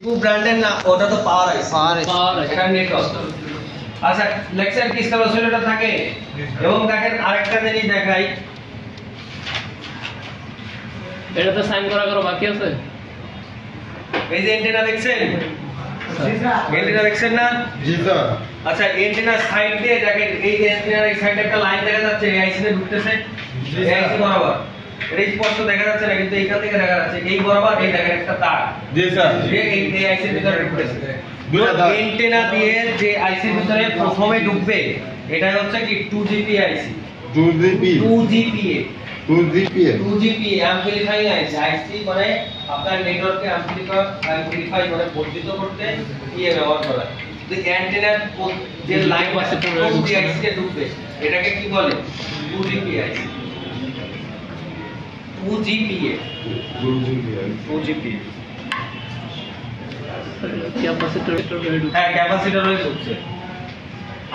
Two ব্র্যান্ডের না, ওটা তো পাওয়ার আইসি, এটা নেটওয়ার্ক। আচ্ছা, লেকচার কিসকার অসিলেটর থাকে এবং দেখেন আরেকটা জিনিস দেখাই, এটা তো সাইন করা বাকি আছে। এই যে অ্যান্টেনা দেখছেন, অ্যান্টেনা দেখছেন না? জি স্যার। আচ্ছা, অ্যান্টেনার সাইড দিয়ে দেখেন, এই যে অ্যান্টেনার এই সাইডে একটা লাইন দেখা যাচ্ছে, এই আইসি তে ঢুকতেছে, এই আইসি বরাবর। এটা স্পষ্ট দেখা যাচ্ছে না, কিন্তু এইখান থেকে দেখা যাচ্ছে এই বরাবর, এই দেখেন একটা তার। জি স্যার। এই আইসির ভিতরে ঢুকতেছে। অ্যান্টেনা দিয়ে যে আইসির ভিতরে প্রথমে ঢুকবে, এটা হচ্ছে কি 2GPA আইসি। 2GPA অ্যাম্পলিফাইং আইসি। আইসি মানে আপনার নেটওয়ার্ককে অ্যাম্পলিফাই মানে বর্ধিত করতে ব্যবহার করা। তো অ্যান্টেনার যে লাইন আছে যে আইসিতে ঢুকবে, এটাকে কি বলে? 2GPA আইসি। 2GPA ক্যাপাসিটর হয়ে ঢুকছে।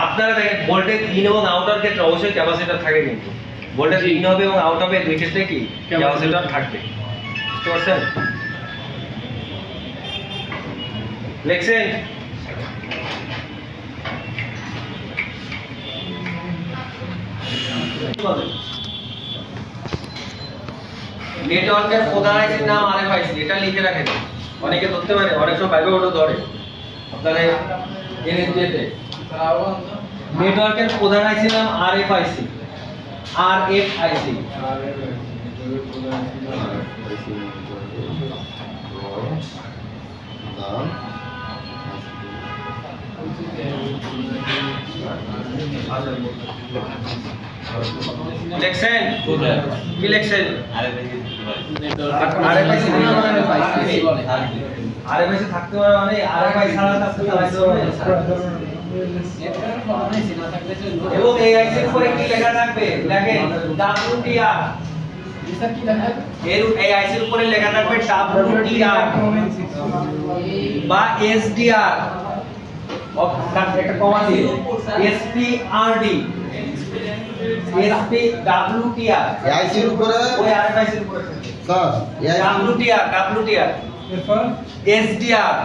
আপনারা দেখেন ভোল্টেজ ইন এবং আউটার ক্ষেত্রে অবশ্যই ক্যাপাসিটর থাকে, কিন্তু ভোল্টেজ ইন হবে এবং আউট হবে দুই ক্ষেত্রে কি ক্যাপাসিটর থাকবে। বুঝতে পারছেন? লেখছেন? নেটওয়ার্কের প্রধান আইসির নাম আরএফআইসি, এটা লিখে রাখেন, অনেকে ধরতে পারে, অনেক সময় বাইরে ওটা ধরে আপনারা এনএসডিতে। নেটওয়ার্কের প্রধান আইসির নাম আরএফআইসি। লেখছেন কি লেখছেন? আরএফআইসি থাকতে পারে, মানে আরএফআই ছাড়া থাকতে পারে। এবং এই আইসির উপরে কি লেখা থাকবে? দেখেন WTR। এই আইসির উপরে লেখা থাকবে WTR বা SDR, একটা কমা দিয়ে SPRD, WTR। এই আইসির উপরে ওই আরএফআইসির উপরে sir WTR, SDR,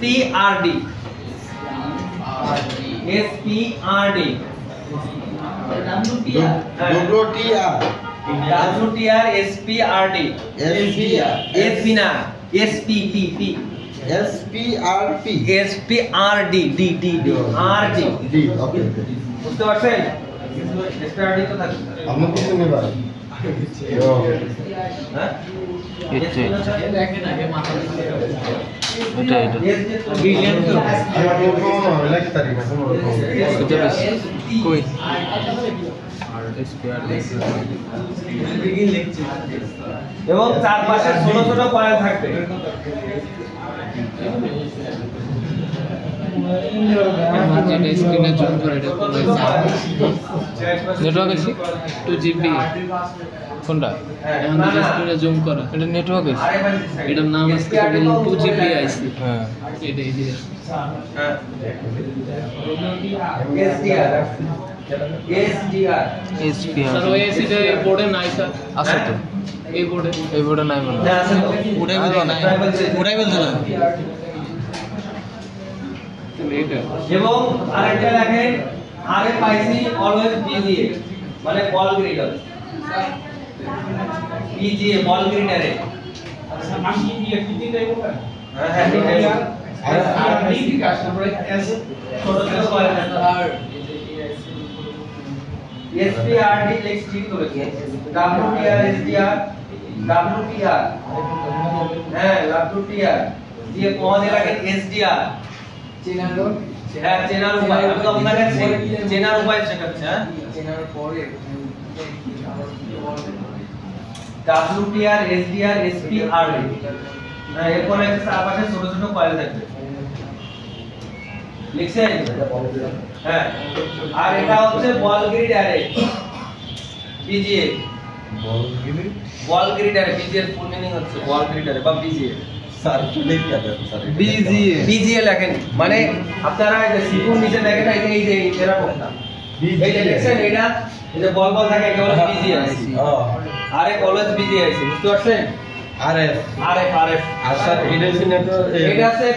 SPRD, WTR, SPRD, SPRD, ওকে। বুঝতে পারছেন? SPRD তো থাকে। আমরা কিছু নেই ভাই। হ্যাঁ? দেখেন আগে মাথা এবং চারপাশে ছোট ছোট কয়েল থাকবে। নেটওয়ার্ক আছে 2GPA কোনটা? আমাদের স্ক্রিনে জুম করা, এটা নেটওয়ার্ক আছে, এটার নাম আছে 2GPA আইসি। হ্যাঁ, এটা এই যে SDR স্যার, ওই এসিতে বোর্ডে নাই স্যার। আছে তো এই বোর্ডে নাই বলে না, আছে তো ওটাই বলছে না। এবং আরেকটা দেখেন আরএফআইসি অলওয়েজ BGA, মানে বল গ্রিডার। BGA বল গ্রিডারে নাম কি দিয়ে বলবেন? হ্যাঁ ছোট ছোট কয়েল আর SPRD লেখছি ঠিক করেছি। WTR, SDR, WTR, হ্যাঁ WTR দিয়ে পদে রাখেন SDR। চেনার উপায় আমি তো আপনাকে চেনার উপায় শেখাচ্ছি। হ্যাঁ, চেনার পরে WTR, SDR, SPRD। হ্যাঁ, এরপরে চারপাশে ছোট ছোট কয়েল থাকবে, লিখছেন? হ্যাঁ, আর এটা হচ্ছে বল গ্রিড অ্যারে, BGA। বল গ্রিড অ্যারে, BGA এর ফুল মিনিং হচ্ছে বল গ্রিড অ্যারে বা BGA। স্যার লিখ দেন স্যার। BGA লেখেন, মানে আপনারা এই যে সিপুর নিচে দেখেন এই যে এরকম না, এই যে দেখছেন এটা, এই যে বল থাকে এটা হলো BGA আইসি। আর এক অলওয়েজ BGA আইসি। বুঝতে পারছেন? আরএফ আরএফ আরএফ আর স্যার এটা হচ্ছে নেটওয়ার্ক এটা আছে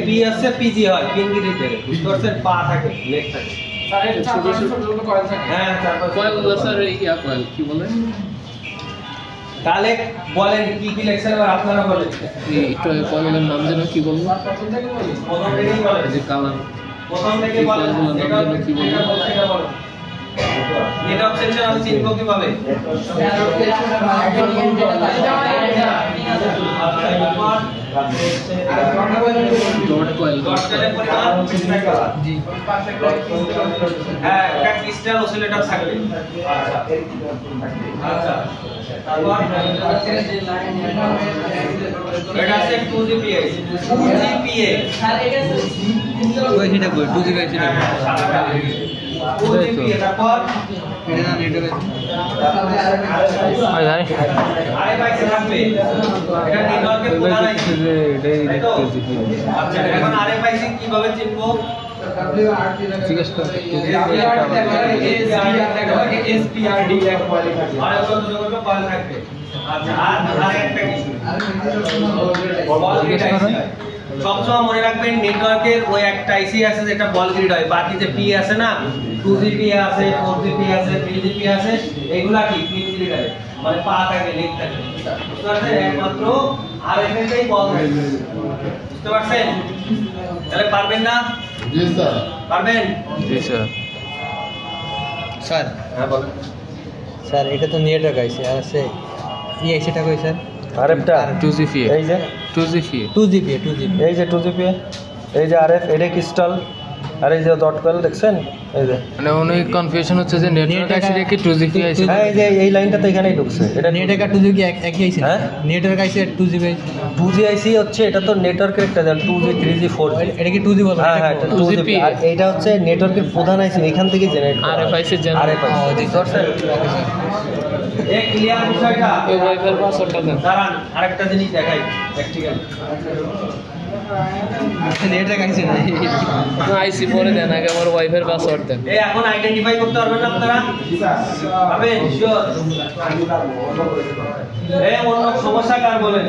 পি আছে পিজি হয় পিনগিরিতে বুঝতে পারছেন পা থাকে লেগ থাকে স্যার এটা ছোট ছোট কয়েল থাকে হ্যাঁ তারপর কয়েল স্যার ইয়া কয়েল কি বলে তাহলে বলেন কি কি লেকচার এবার আপনারা বলেন এইটা কয়েলের নাম যেন কি বলবো প্রথম থেকেই বলেন যে কালার প্রথম থেকে বলেন কি বলবো নেটওয়ার্ক সেকশন আমি চিনব কিভাবে ডট কয়েল ডট কয়েলের পরিমাণ জি হ্যাঁ একটা ক্রিস্টাল অসিলেটর থাকবে আচ্ছা তারপর এটা আছে 2GPA 2GPA স্যার এটা ওই সেটা কই 2GPA সেটা 2GPA তারপর এটা না নেটওয়ার্ক আরে ভাই থাকবে এটা নেটওয়ার্কের প্রধান আইসি আচ্ছা এখন আরএফআইসি কিভাবে চিনবো জিজ্ঞেস কর এসপিআরডি এক কোয়ালিটি আর কত কত কল থাকবে আচ্ছা আর একটা কিছু বল গ্রিড আইসি সবসময় মনে রাখবেন নেটওয়ার্কের ওই একটা আইসি আছে যেটা বল গ্রিড হয় বাকি যে পি আছে না 2GPA আছে 4GPA আছে 3GPA আছে এগুলা কি পিন গ্রিড আছে মানে পা থাকে লেগ থাকে বুঝতে পারছেন একমাত্র আরএফএটাই বল গ্রিড বুঝতে পারছেন তাহলে পারবেন না জি স্যার পারবেন জি স্যার স্যার হ্যাঁ বলেন স্যার এটা তো নেটওয়ার্ক আইসি আর আছে ই আইসিটা কই স্যার আরএফটা 2GPA এই যে 2GPA 2GPA এই যে 2GPA এই যে আরএফ এটা ক্রিস্টাল আর এই যে ডট কয়েল দেখছেন এই যে মানে অনেক কনফিউশন হচ্ছে যে নেটওয়ার্ক আইসি কি 2GPA আইসি হ্যাঁ এই যে এই লাইনটা তো এখানেই ঢুকছে এটা নেটওয়ার্ক আর 2GPA একই আইসি হ্যাঁ? নেটওয়ার্ক আইসি আর 2GPA 2G আইসি হচ্ছে এটা তো নেটওয়ার্কের একটা 2G 3G 4G এটা কি 2G বলবো হ্যাঁ হ্যাঁ 2G আর এইটা হচ্ছে নেটওয়ার্কের প্রধান আইসি এখান থেকে জেনারেট RFIC জেনারেট এই ক্লিয়ার বিষয়টা ওই ওয়াইফাই পাসওয়ার্ডটা দেন দাঁড়ান আরেকটা জিনিস দেখাই প্র্যাকটিক্যাল নেটওয়ার্ক আইসি না আইসি পরে দেন আগে আমার ওয়াইফাই পাসওয়ার্ড দেন এই এখন আইডেন্টিফাই করতে পারবেন না আপনারা পাবেন শিওর এই অন্য সমস্যা কার বলেন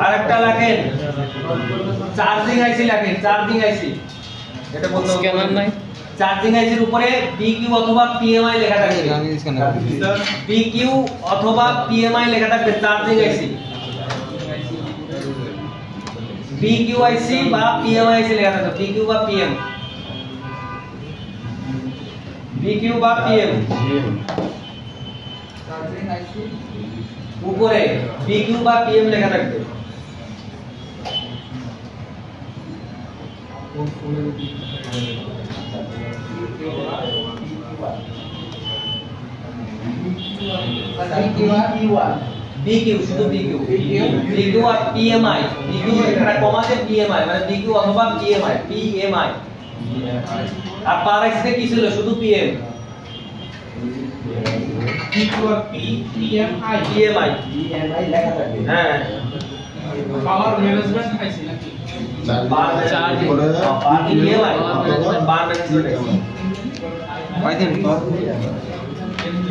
আরেকটা লাগেন চার্জিং আইসি লাগেন চার্জিং আইসি এটা বলতে স্ক্যানার নাই চার্জিং আইসির উপরে পিকিউ অথবা পিএমআই লেখা থাকবে পিকিউ অথবা পিএমআই লেখা থাকবে চার্জিং আইসি পিকিউ আইসি বা পিএমআই আইসি লেখা থাকবে পিকিউ বা পিএম পিকিউ বা পিএম উপরে পিকিউ বা পিএম লেখা থাকবে BQ শুধু BQ আর PMI BQ এটা কমাতে PMI মানে BQ অথবা PMI আর পার এক্সে কি ছিল শুধু PM BQ আর PMI লেখা থাকবে হ্যাঁ পাওয়ার ম্যানেজমেন্ট আইসি নাকি চার্জ PMI পাওয়ার ম্যানেজমেন্ট কয়দিন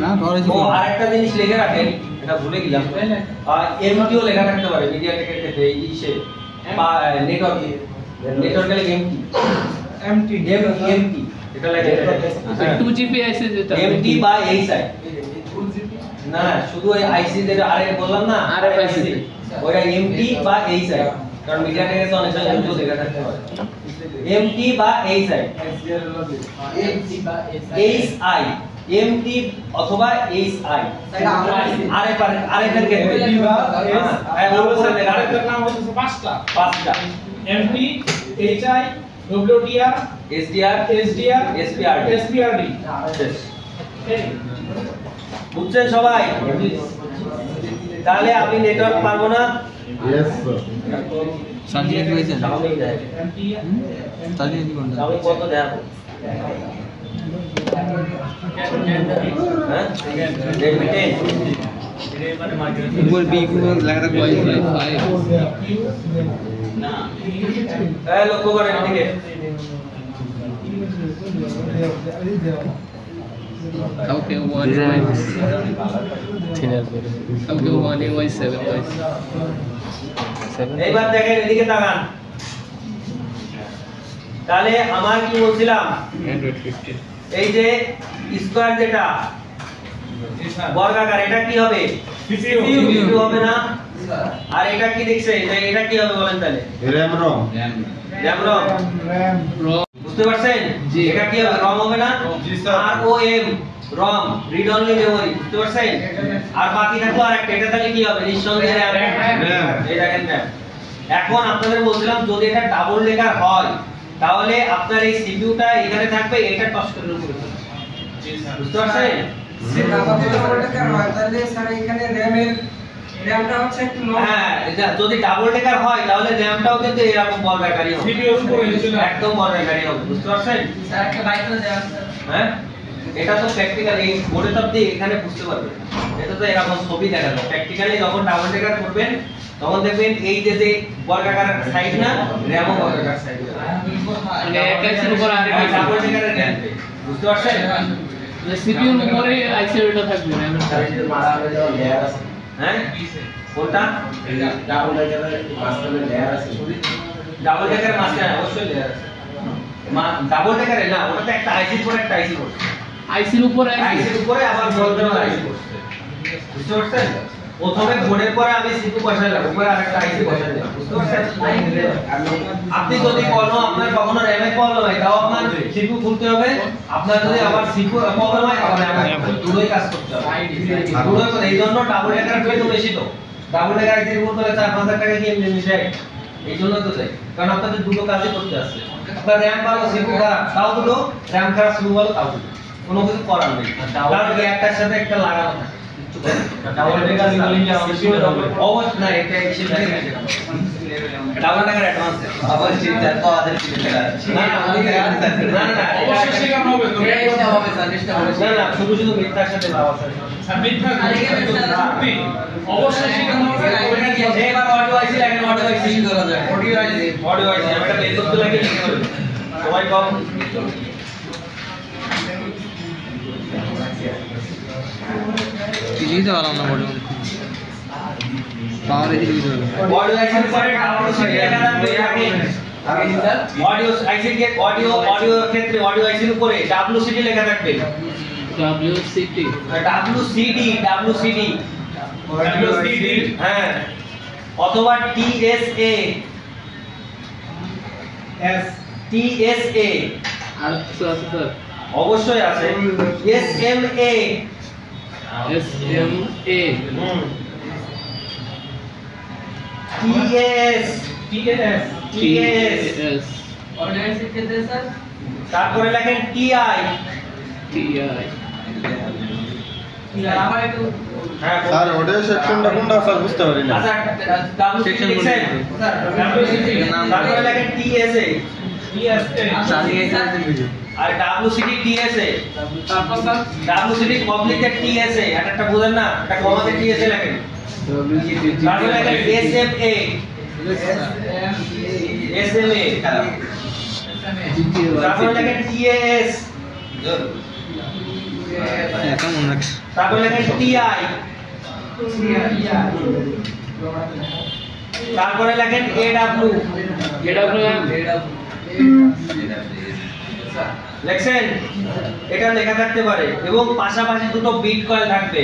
না ও আরেকটা জিনিস লিখে রাখেন এটা ভুলে গেলাম এমটিও লেখা থাকতে পারে মিডিয়াটেকের ক্ষেত্রে এই সে বা নেটওয়ার্কে লেখে এমটি এটা লেখা 2GPA আইসি যেটা এমটি বা এইচআই না শুধু এই আইসি যেটা আরে বললাম না RFIC ওটা এমটি বা এইচআই কারণ মিডিয়াটেকের তো অনেক সময় এমটিও লেখা থাকতে পারে এমটি বা এইচআই এইচআই এমটি অথবা এইচআই আরেকটার ক্ষেত্রে আরেকটার নাম হচ্ছে পাঁচটা এমপি এইচআই ডব্লিউটিআর এসডিআর এসপিআরডি বুঝছেন সবাই তাহলে আপনি নেটওয়ার্ক পারবো না यस सर সার্টিফিকেট হয়েছে সামনেই যায় সার্টিফিকেট কোনটা আমি কত দেব হ্যাঁ Redmi 10 উপর বি লেখা থাকবে ওয়াইফাই 5 লক্ষ্য করেন এদিকে কাউকে 1 থিনার করে কাউকে 1Y7 এইবার দেখেন এদিকে তাকান তাহলে আমার কি বলছিলাম এই যে স্কয়ার যেটা বর্গাকার এটা কি হবে সিপিইউ হবে না আর এটা কি দেখছে এটা কি হবে বলেন তাহলে র‍্যাম রম বুঝতে পারছেন এটা কি হবে রম হবে না ROM রম রিড অনলি মেমরি বুঝতে পারছেন আর বাকি থাকলো আরেকটা এটা তাহলে কি হবে নিঃসন্দেহে র‍্যাম এই দেখেন র‍্যাম এখন আপনাদের বলছিলাম যদি এটা ডাবল ডেকার হয় তাহলে আপনার এই সিপিইউটা এখানে থাকবে এটা টস করে উপরে বুঝতে পারছেন হ্যাঁ যদি ডাবল ডেকার হয় তাহলে র‍্যামটাও কিন্তু এরকম বড় ব্যাটারি হবে সিপিইউর উপরে একদম বড় ব্যাটারি হবে বুঝতে পারছেন স্যার একটা বাইক করে দেওয়া হ্যাঁ এটা তো প্র্যাকটিক্যাল এই বোর্ডে তো আপনি এখানে বুঝতে পারবেন এটা তো এরকম ছবি দেখা যায় প্র্যাকটিক্যালি যখন ডাবল ডেকার করবেন তখন দেখবেন এই যে বর্গাকার সাইড না র‍্যামও বর্গাকার সাইড মানে একটা আইসির উপর আরেকটা ডাবল ডেকারের র‍্যাম বুঝতে পারছেন সিপিইউর উপরে আইসিটা থাকবে র‍্যামের সাথে মারা হয়ে যাওয়া লেয়ার আছে হ্যাঁ কোনটা ডাবল ডেকারের মাঝখানে লেয়ার আছে ডাবল ডেকারের মাঝখানে অবশ্যই লেয়ার আছে ডাবল ডেকারের না ওটা তো একটা আইসির পরে একটা আইসি পড়ছে আইসির উপরে আইসির উপরে আবার জলজল আইসি পড়ছে বুঝতে পারছেন প্রথমে বোর্ডের পরে আমি সিপি বসাইলাম উপরে আরেকটা আইসি বসাইলাম বুঝতে পারছেন আপনি যদি আপনার কখনো র‍্যামে প্রবলেম হয় তাও আপনার সিপি খুলতে হবে আপনার যদি আবার সিপি প্রবলেম হয় তাহলে আপনার দুটোই কাজ করতে হবে দুটোই করে এইজন্য ডাবল ডেকার প্লে তো বেশি তো ডাবল ডেকার আইসির উপর তাহলে 4-5 টাকা কি এমনি যায় এইজন্য তো যায় কারণ আপনাদের দুটো কাজই করতে আছে আপনার র‍্যাম ভালো সিপি খারাপ তাও দুটো র‍্যাম খারাপ সিপি ভালো তাও দুটো কোনো কিছু করার নেই কারণ একটার সাথে একটা লাগানো থাকে ডাবল ডেকার লিঙ্ক অবশ্যই অবশ্যই না এটা সেটা ডাবল ডেকার অ্যাডভান্স আবার চিন্তা তো আমাদের চিন্তা না না অবশ্যই শেখানো হবে তো এটা হবে স্যার চেষ্টা করে না শুধু শুধু মিথ্যার সাথে লাভ আছে স্যার মিথ্যা সত্যি অবশ্যই শেখানো হবে এবার অডিও আইসি লাগে অডিও আইসি করা যায় অডিও আইসি এটা বের করতে লাগে লিখতে হবে সবাই কম কিছুই তো ভালো না বলে পাওয়ার এসে দিতে হবে অডিও আইসির পরে ডাউনলোড সিটি লেখা থাকবে অডিও আইসির ক্ষেত্রে অডিও আইসির উপরে WCD লেখা থাকবে WCD হ্যাঁ অথবা TSA আর কিছু আছে স্যার অবশ্যই আছে SMA TAS অর্গানাইজেশন ক্ষেত্রে স্যার তারপরে লেখেন TI আমার একটু হ্যাঁ স্যার অডিও সেকশনটা কোনটা স্যার বুঝতে পারি না আচ্ছা সেকশন লিখছেন তারপরে লেখেন TSA চালিয়ে এসে ভিডিও আর WCD TSA তারপর স্যার WCD কমপ্লিটেড TSA একটা বুঝেন না এটা কমাতে TSA লেখেন তারপরে লেখেন SMA তারপরে লেখেন TAS কেমন রাখছ তারপরে লেখেন TI তারপরে লেখেন AW লেখছেন এটা লেখা থাকতে পারে এবং পাশাপাশি দুটো বিট কয়েল থাকবে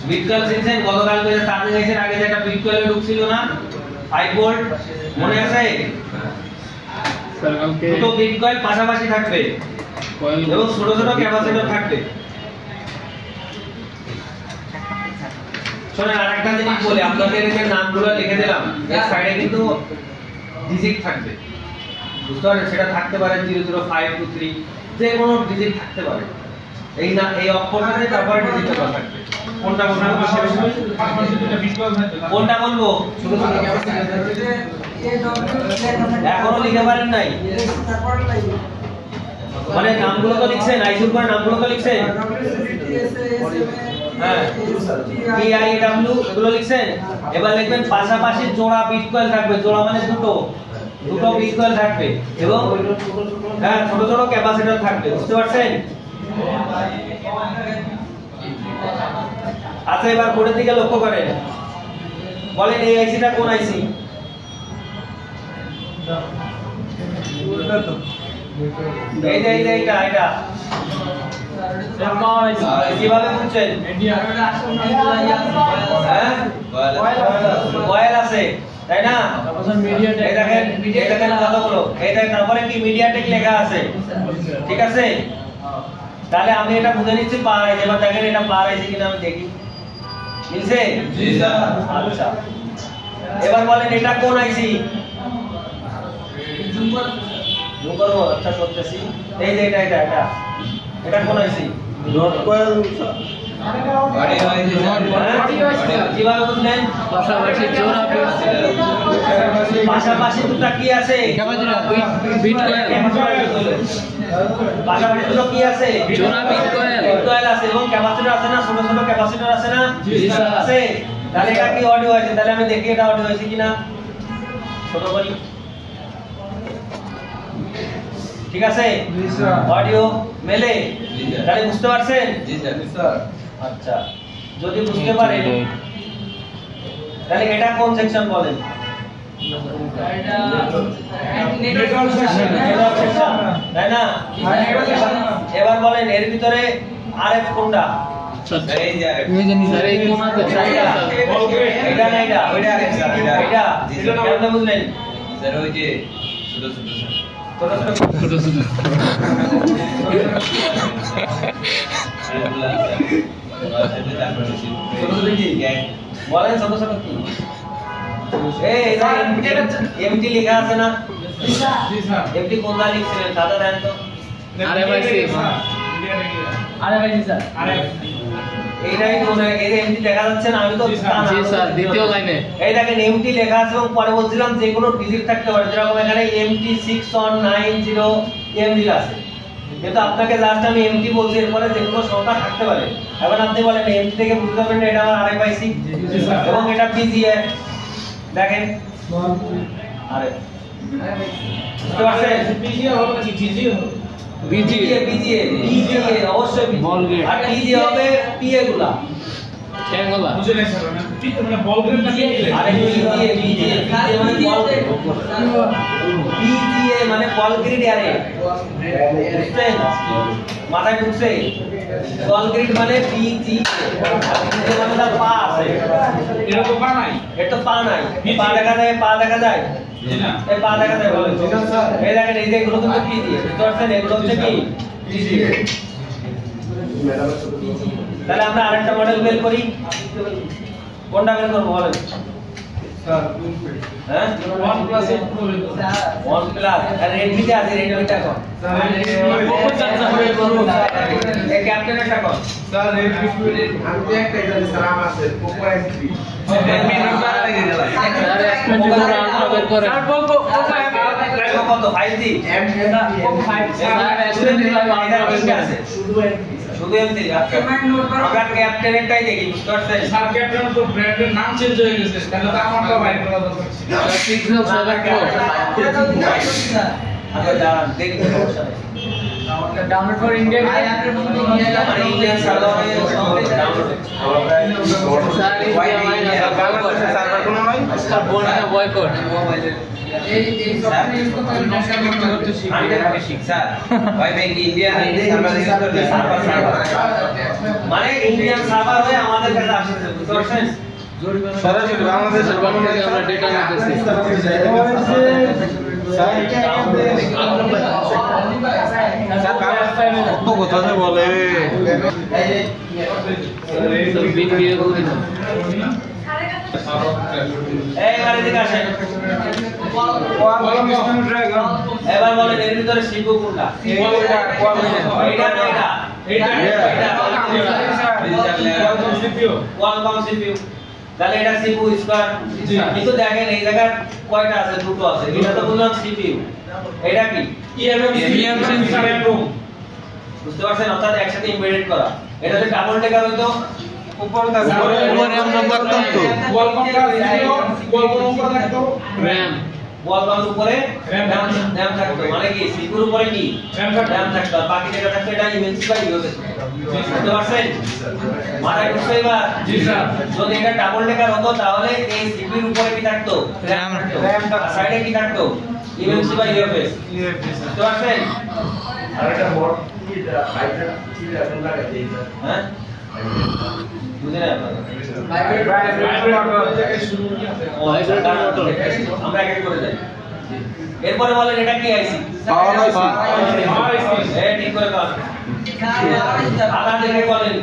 বিট কয়েল চিনছেন গতকাল করে তাদের গেছেন আগে যেটা বিট কয়েলে ঢুকছিল না 5 ভোল্ট মনে আছে স্যার কালকে দুটো বিট কয়েল পাশাপাশি থাকবে কয়েল এবং ছোট ছোট ক্যাপাসিটর থাকবে শুনুন আরেকটা জিনিস বলি আপনাদের যে নামগুলো লিখে দিলাম এর সাইডে কিন্তু ডিজিট থাকবে বুঝতে পারছেন সেটা থাকতে পারে 00523 যে কোনো ডিজিট থাকতে পারে এই না এই অক্ষরটাতে তারপরে ডিজিটটা থাকবে কোনটা বলবো কোনটা বলবো ছোট ছোট এখনো লিখে পারেন নাই মানে নামগুলো তো লিখছেন আইসুর করে নামগুলো তো লিখছেন হ্যাঁ TIW এগুলো লিখছেন। এবার লিখবেন পাশাপাশি জোড়া বিট কয়েল থাকবে, জোড়া মানে দুটো বিট কয়েল থাকবে এবং হ্যাঁ ছোট ছোট ক্যাপাসিটর থাকবে, বুঝতে পারছেন? আচ্ছা এবার বোর্ডের দিকে লক্ষ্য করেন, বলেন এই আইসিটা কোন আইসি? এটা কিভাবে বুঝছেন? কয়েল আছে তাই না? এই দেখেন কতগুলো, তারপরে কি মিডিয়াটেক লেখা আছে, ঠিক আছে? তাহলে আমি এটা বুঝে নিচ্ছি পাওয়ার আইসি। এবার দেখেন এটা পাওয়ার আইসি কিনা আমি দেখি, মিলছে? আচ্ছা এবার বলেন এটা কোন আইসি? আচ্ছা করতেছি, এই যে এটা কোন আইসি? Dot coil. কিভাবে বুঝলেন? পাশাপাশি দুটো কি আছে? পাশাপাশি দুটো কি আছে? বিট কয়েল আছে এবং ক্যাপাসিটর আছে না, ছোট ছোট ক্যাপাসিটর আছে না? আছে। তাহলে এটা কি অডিও আছে? তাহলে আমি দেখি এটা অডিও আছে কিনা, ছোট করি, ঠিক আছে? অডিও মেলে, তাহলে বুঝতে পারছেন? জি স্যার। আচ্ছা যদি বুঝতে পারেন তাহলে এটা কোন সেকশন বলেন? নেটওয়ার্ক সেকশন, তাই না? এবার বলেন এর ভিতরে আরএফ কোনটা? এই যে স্যার এই কোনাতে এটা না এটা আরএফ স্যার, এটা কেমনে বুঝলেন স্যার? ওই যে ছোট ছোট বলেন ছোট ছোট কি? এমটি লেখা আছে না? এমটি কোনটা লিখছিলেন দাদা দেন তো? আরে ভাই স্যার এইটাই তো এই এমটি লেখা যাচ্ছে না, আমি তো জি স্যার দ্বিতীয় লাইনে এই দেখেন এমটি লেখা আছে এবং পরে বলছিলাম যে কোনো ডিজিট থাকতে পারে, যেরকম এখানে এমটি 6190 এমডি আছে, কিন্তু আপনাকে লাস্ট আমি এমটি বলছি, এরপরে যে কোনো সংখ্যা থাকতে পারে। এখন আপনি বলেন এমটি থেকে বুঝতে পারবেন এটা আমার আরএফআইসি এবং এটা পিজিএ, দেখেন আরে বুঝতে পারছেন? পিজিএ হবে কি টিজিএ হবে? বিজিএ অবশ্যই বিজিএ, আর টিজিএ হবে পিএ গুলা ঠ্যাঙ্গলা, বুঝে নাই স্যার? মানে বল গ্রেড না পিএ? আরে বিজিএ মানে বল, বিজিএ মানে বল গ্রিড, আরে বুঝছেন? মাথায় ঢুকছে? বল গ্রিড মানে বিজিএ, বিজিএ মানে তার পা আছে, এটা তো পা নাই, এটা তো পা নাই, পা দেখা যায়, পা দেখা যায় না, এই পা দেখা যায় বলেন স্যার? এই দেখেন এই যে এগুলো কিন্তু পিজিএ, বুঝতে পারছেন? এগুলো হচ্ছে কি পিজিএ। তাহলে আমরা আরেকটা মডেল বের করি, কোনটা বের করব বলেন স্যার? হ্যাঁ 1 প্লাস আর রেডমিতে আছে, রেডমিটা কোন স্যার? এই ক্যাপ্টেনেরটা কোন স্যার? রেডমি আমি তো একটাই জানি স্যার, আমার আছে পোকো X3 রেডমি নাম্বার লাগিয়ে দিলাম স্যার। পোকো আলট্রা বের করেন স্যার, পোকো কত 5G Poco 5 sir S25 ultra আছে, শুধু এমনি। আচ্ছা আমরা ক্যাপ্টেনেরটাই দেখি, বুঝতে পারছেন? স্যার ক্যাপ্টেনের তো ব্র্যান্ডের নাম চেঞ্জ হয়ে গেছে, তাহলে তো আমারটা বাইর করা দরকার ছিল। সিগন্যাল 7 প্রো আচ্ছা দাঁড়ান দেখি, সমস্যা নেই। ডাউনলোড ফর ইন্ডিয়া ইন্ডিয়ান সার্ভারে ডাউনলোড স্যার। বাংলাদেশে সার্ভার কোনো নাই স্যার, বলনা বয়কট এই সফটওয়্যার ইউজ করতে শিখ স্যার। ভাই ভাই ইন্ডিয়ান সার্ভার ইউজ করতে সার্ভার মানে ইন্ডিয়ান সার্ভার হয়ে আমাদের কাছে আসছে, বুঝতে পারছেন? সরাসরি বাংলাদেশের বাংলাদেশে আমরা ডেটা নিতেছি কোথায় বলে এবার বলেন এর ভিতরে শিপু কোনটা? কোয়ালকম সিপিইউ, তাহলে এটা সিপিইউ স্কয়ার। কিন্তু দেখেন এই জায়গায় কয়টা আছে? দুটো আছে, এটা তো বললাম সিপিইউ, এটা কি এমএমসি, বুঝতে পারছেন? অর্থাৎ একসাথে এমবেডেড করা। এটা যদি ডাবল ডেকার হইতো উপরে থাকতো আমরা থাকতাম তো RAM ওয়ালকামের উপরে RAM থাকতো মানে কি সিপিইউর উপরে কি RAM থাকতো আর বাকি যেটা থাকতো এটা ইমেন্সি বা ইউএস বুঝতে পারছেন মাথায় ঢুকছে এবার জি স্যার যদি এটা ডাবল ডেকার হতো তাহলে এই সিপিইউর উপরে কি থাকতো RAM থাকতো সাইডে কি থাকতো ইমেন্সি বা ইউএস বুঝতে পারছেন আর এটা বোর্ড কি হাইড্রা ছিল এখন লাগাই দেই হ্যাঁ বুঝলেন আমরা এক এক করে যাই এরপরে বলেন এটা কি আইসি পাওয়ার আইসি এই ঠিক করে দাও আদা দেখে বলেন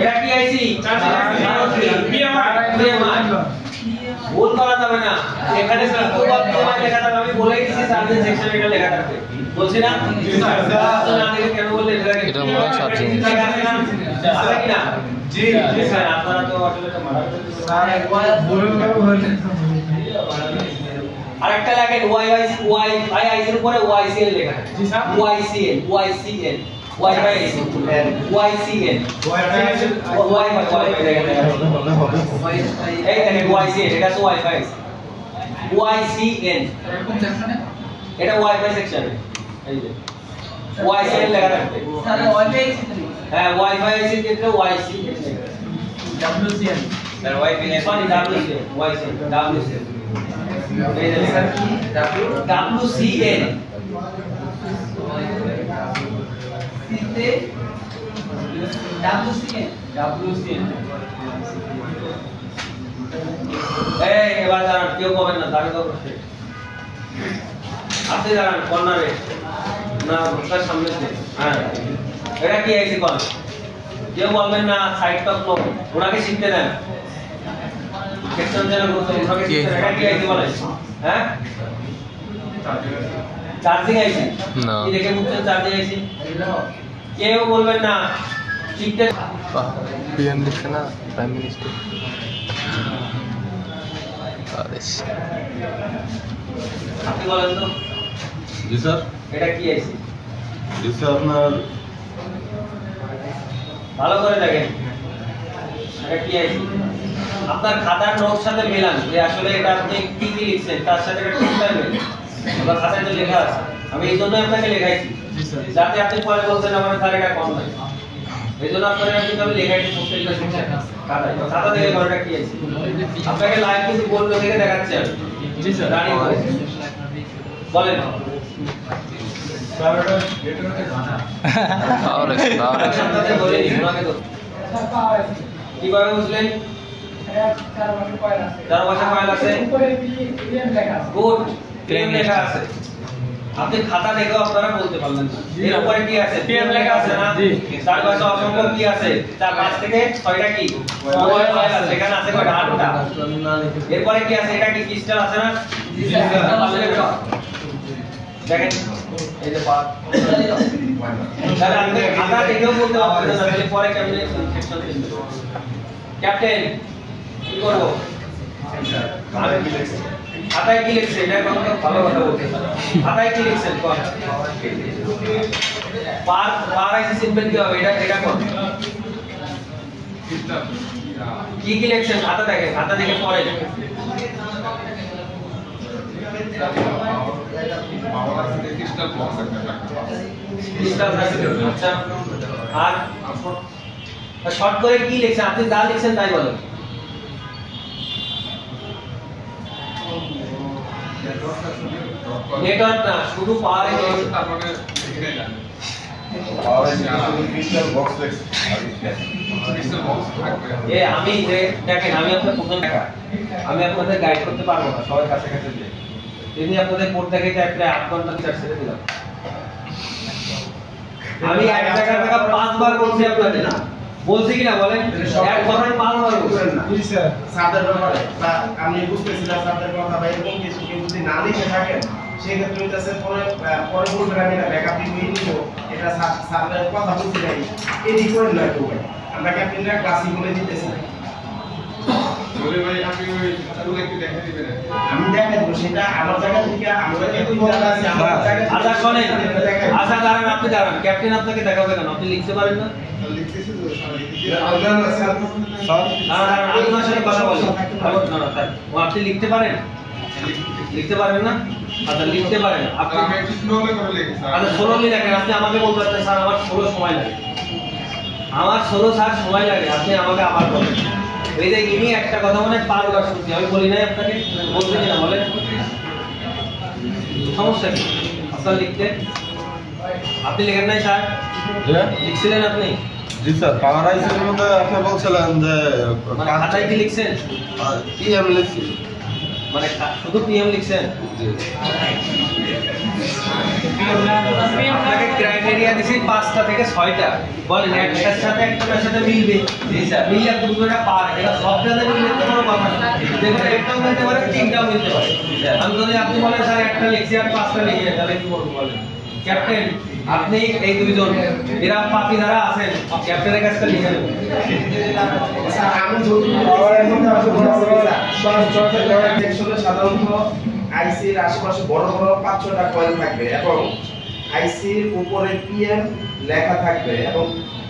এটা কি আইসি ভুল করা যাবে না এখানে লেখা থাকবে আমি বলেই দিছি সার্ভিস সেকশন এটা লেখা থাকবে বলছি না না দেখে কেন বললেন এটা মনে সার্চিং আছে কি না জি স্যার আপনারা তো আসলে তো মারা স্যার একবার আরেকটা লেখেন ওয়াই এর উপরে ওয়াইসিএল লেখা আছে জি স্যার ওয়াইসিএল ওয়াইফাই ওয়াইসিএল ওয়াইফাই দেখেন এই দেখেন ওয়াইসিএল এটা তো ওয়াইফাই ওয়াইসিএল এটা ওয়াইফাই সেকশন এই যে ওয়াইসিএল লেখা থাকবে স্যার ওয়াইফাই হ্যাঁ ওয়াইফাই এর ক্ষেত্রে ওয়াইসিএল WCN sir wifi sorry WCN ওয়াইসিএল WCN এই যে স্যার কি WCN সিতে WCN এই এবার দাঁড়ান কেউ বলেন না দাঁড়িয়ে দাও বসে আপনি দাঁড়ান কর্নারে না তার সামনে হ্যাঁ এটা কি আইসি কোন কেউ বলবেন না সাইড টপ লো ওনাকে শিখতে দেন সেকশন যেন করতে ওনাকে শিখতে দেন এটা কি আইসি বলেন হ্যাঁ চার্জিং আইসি না কি দেখে বুঝছেন চার্জিং আইসি কেউ বলবেন না শিখতে পিএম লিখছে না প্রাইম মিনিস্টার আপনি বলেন তো জি স্যার এটা কি আইসি জি স্যার আপনার ভালো করে দেখেন এটা কি আইসি আপনার খাতার নোট সাথে মেলান যে আসলে এটা আপনি কি কি লিখছেন তার সাথে এটা ঠিকঠাক মেলে আমার খাতায় তো লেখা আছে আমি এই জন্য আপনাকে লেখাইছি যাতে আপনি পরে বলতেন আমার স্যার এটা কম নাই এই জন্য আপনারা কিন্তু আমি লেখাইছি প্রত্যেকটা শিক্ষক খাতায় তো খাতা দেখে ঘরটা কি আইসি আপনাকে লাইভ কিন্তু বললো দেখে দেখাচ্ছি আমি জি স্যার দাঁড়িয়ে বলেন কিভাবে বুঝলেন 4 বছর ফাইল আছে গুড পিএম লেখা আছে আপনি খাতা দেখেও আপনারা বলতে পারলেন না এর উপরে কি আছে পিএম লেখা আছে না তার পাশে অসংখ্য কি আছে তার পাশ থেকে 6টা কি মোবাইল ফাইল আছে এখানে আছে কয়টা 8টা এরপরে কি আছে এটা কি ক্রিস্টাল আছে না জি স্যার দেখেন এই যে পার্ট তাহলে আপনি খাতা দেখেও বলতে পারবেন না তাহলে পরে কেমনে সেকশন চেঞ্জ করব ক্যাপ্টেন কি করব খাতায় কি লিখছে এটা কোন ভালো কথা বলতে খাতায় কি লিখছেন কোন পার আইসি সিম্বল কি হবে এটা কোন কি কি লিখছেন খাতা দেখেন খাতা দেখে পড়ে আচ্ছা আর শর্ট করে কি লিখছেন আপনি যা লিখছেন তাই বলেন নেটওয়ার্ক না শুধু পাওয়ার তারপরে আমি যে দেখেন আমি আপনার প্রথম আমি আপনাদের গাইড করতে পারবো না সবার কাছে কাছে যে যদি আপনাদের পড়তে থেকে একটা 8 ঘন্টা রিসার্চ ছেড়ে দিলাম আমি এক জায়গা থেকে 5 বার বলছি আপনাদের না বলছি কিনা বলেন এক কথায় 5 বার বলছেন না জি স্যার সাদের ব্যাপারে আমি বুঝতেছিলাম সাদের কথা বা এরকম কিছু কেউ যদি না লিখে থাকেন সেই ক্ষেত্রে হইতাছে পরে বলবেন আমি এটা ব্যাকআপ দিয়ে নিব এটা সাদের কথা বুঝতে নাই এডি করে না কেউ আমরা ক্যাপ্টেনরা ক্লাসই বলে দিতেছি আমি দেখাই দেবো সেটা আমার জায়গা থেকে আমরা যেহেতু জায়গা আছে আমার জায়গা আচ্ছা শোনেন, আচ্ছা দাঁড়ান, আপনি দাঁড়ান, ক্যাপ্টেন আপনাকে দেখাবে কেন? আপনি লিখতে পারেন না? দাঁড়ান, আমি ওনার সাথে কথা বলি। আপনি লিখতে পারেন? লিখতে পারেন না? আচ্ছা লিখতে পারেন আপনি। আচ্ছা 16 লেখেন। আপনি আমাকে বলতে পারেন স্যার আমার 16 সময় লাগে, আমার 16 স্যার সময় লাগে, আপনি আমাকে আবার বলেন। এই যে ইনি একটা কথা মনে 5 বার শুনছি, আমি বলি নাই আপনাকে? বলতে না বলেন, সমস্যা কি? আপনার লিখতে আপনি লেখেন নাই স্যার? লিখছিলেন আপনি? জি স্যার, পাওয়ার আইসির মধ্যে আপনি বলছিলেন যে মানে খাতায় কি লিখছেন? পিএম লিখছি। মানে শুধু পিএম লিখছেন? আপনাকে ক্রাইটেরিয়া দিছি 5টা থেকে 6টা, বলেন একটার সাথে একটার সাথে মিলবে। জি স্যার, মিললে দুটোটা পার, এটা সবটাতে মিললে তো কোনো কথা না। দেখুন একটাও মিলতে পারে, 3টাও মিলতে পারে। আমি যদি আপনি বলেন স্যার একটা লিখছি আর 5টা লিখে, তাহলে কি করবো বলেন? ক্যাপ্টেন আপনি এই দুইজন এরা পাপি যারা আছেন, ক্যাপ্টেনের কাছে লিখে নেবেন। স্যার আমি যদি সাধারণত আইসির আশেপাশে বড় বড় 5-6টা কয়েল থাকবে এবং আইসির উপরে পিএম লেখা থাকবে এবং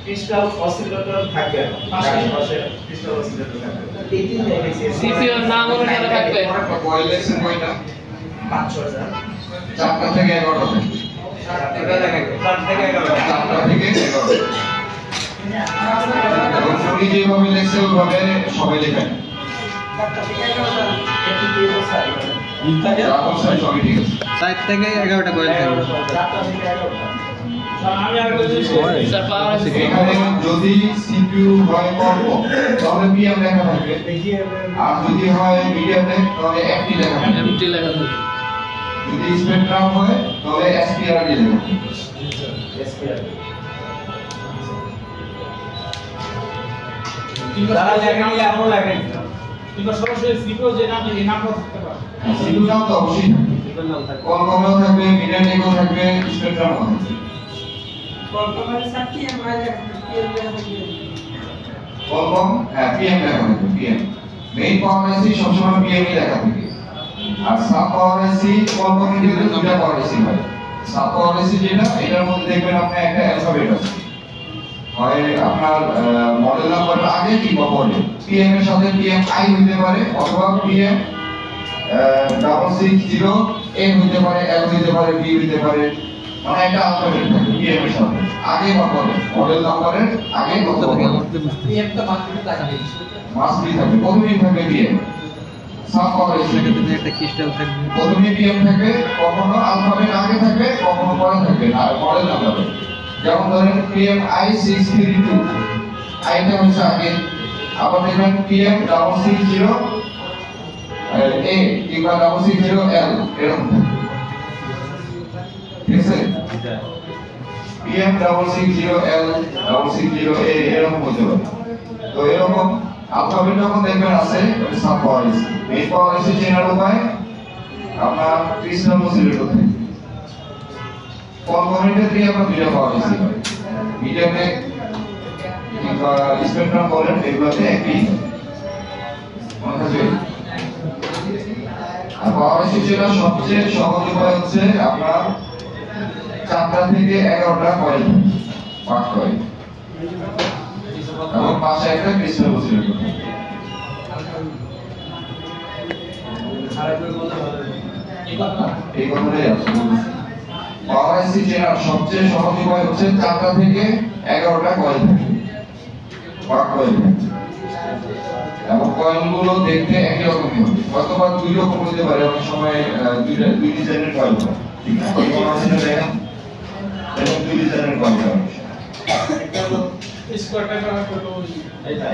ক্রিস্টাল অসিলেটর থাকবে, আশেপাশে ক্রিস্টাল অসিলেটর থাকবে। এই তিন জায়গায় সিপিইউর নাম অনুসারে থাকবে। কয়েল লেখছেন কয়টা? 5-6টা। 4টা থেকে 11টা থেকে। 4টা থেকে 11টা। 4টা থেকে 11টা। এবং উনি যেভাবে লেখছে ওইভাবে সবাই লেখেন। অবশ্যই সবই ঠিক আছে। 4 থেকে 11টা কয়েল থাকবে। স্যার পাওয়ার আছে এখানে যদি সিপিইউ হয় কর্ব তাহলে পিএম লেখা থাকবে, আর যদি হয় মিডিয়াম তাহলে এমটি লেখা থাকবে, এমটি লেখা থাকবে। যদি স্পেকট্রাম হয় তাহলে এসপিআরডি লেখা থাকবে। যারা লেখেন এমন লেখেন। সিপিইউ নাম তো অবশ্যই থাকবে, কলকমেও থাকবে, মিডিয়াটেকও থাকবে, স্পেকট্রামও থাকবে। কলকম হ্যাঁ পিএম লেখা থাকবে, পিএম। মেইন পাওয়ার আইসি সবসময় পিএম ই লেখা থাকে। আর সাব পাওয়ার আইসি কলকমের ভিতরে দুটো পাওয়ার আইসি হয়। সাব পাওয়ার আইসি যেটা, এটার মধ্যে দেখবেন আপনি একটা অ্যালফাবেট আছে, হয় আপনার মডেল নাম্বারটা আগে কিংবা পরে। পিএম এর সাথে পিএম আই হইতে পারে অথবা পিএম 660 এ হইতে পারে, এল হইতে পারে, বি হইতে পারে, মানে একটা অ্যালফাবেট থাকে পিএম এর সাথে আগে বা পরে, মডেল নাম্বারের আগে অথবা পরে। পিএম তো মাত্র টাকা নেই। মাস্টলি থাকবে, প্রথমেই থাকবে পিএম। সাব পাওয়ার আইসি একটা ক্রিস্টাল থাকবে। প্রথমে পিএম থাকবে, কখনো অ্যালফাবেট আগে থাকবে, কখনো পরে থাকবে, আর মডেল নাম্বার। যেমন ধরেন পিএম I632 আইটা হচ্ছে আগে, আবার দেখবেন পিএম 660 এ কিংবা 660 এল এরকম থাকবে, ঠিক আছে? পিএম 660 এল 660 এ এরকম হতে পারে। তো এরকম অ্যালফাবেট যখন দেখবেন আছে ওটা সাব পাওয়ার আইসি। মেইন পাওয়ার আইসি চেনার উপায় আপনার ক্রিস্টাল অসিলেটর থাকে। কম্পোনেন্টের দিয়ে আমরা দুটো পাওয়ার আইসি হয়, মিডিয়ামে কিংবা স্পেকট্রাম বলেন, এগুলোতে একই মনে থাকবে। আর পাওয়ার আইসি যেটা সবচেয়ে সহজ উপায় হচ্ছে আপনার 4টা থেকে 11টা কয়েল পার্ট কয়েল এবং পাশে একটা ক্রিস্টাল অসিলেটর। এই কথাটাই আছে। পাওয়ার আইসি চেনার সবচেয়ে সহজ উপায় হচ্ছে 4টা থেকে 11টা কয়েল থাকে, পার্ট কয়েল থাকে, এবং কয়েলগুলো দেখতে একই রকমই হবে, অথবা দুই রকম হতে পারে, অনেক সময় দুই ডিজাইনের কয়েল হয়, ঠিক না? এই পাওয়ার আইসিটা দেখেন এবং দুই ডিজাইনের কয়েল হয়,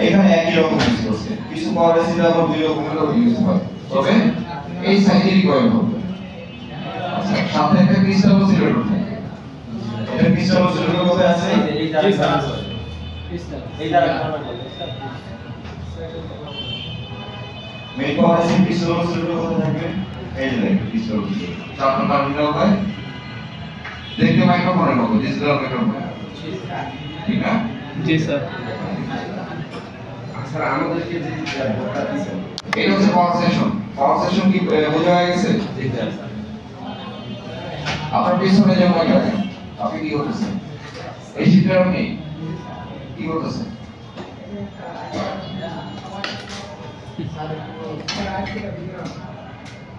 এখানে একই রকম ইউজ করছে। কিছু পাওয়ার আইসিটা আবার দুই রকমেরও ইউজ হয়, তবে এই সাইজেরই কয়েল হবে। আচ্ছা, সাথে একটা ক্রিস্টাল অসিলেটর থাকে। এটা ক্রিস্টাল অসিলেটর কোথায় আছে? মেইন পাওয়ার আইসি ক্রিস্টাল অসিলেটর কোথায় থাকবে? এই যে দেখেন ক্রিস্টাল অসিলেটর। চারটা টার্মিনাল হয়, দেখতে মাইক্রোফোনের মতো, ডিজিটাল মাইক্রোফোন, ঠিক না? জি স্যার। স্যার আমাদেরকে যে বোর্ডটা দিয়েছেন এটা হচ্ছে পাওয়ার সেকশন। পাওয়ার সেকশন কি বোঝা হয়ে গেছে? আপনার পিছনে যেমন রাখেন, আপনি কি করতেছেন? এই শীটটা আপনি কি করতেছেন?